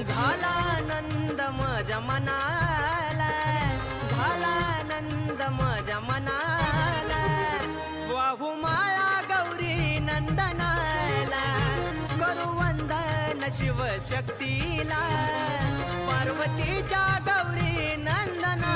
झाला नंद माझ्या मनाला, झाला नंद माझ्या मनाला, वाहू माळा गौरी नंदनाला, करू वंदन शिवशक्तीला, पार्वतीच्या गौरी नंदना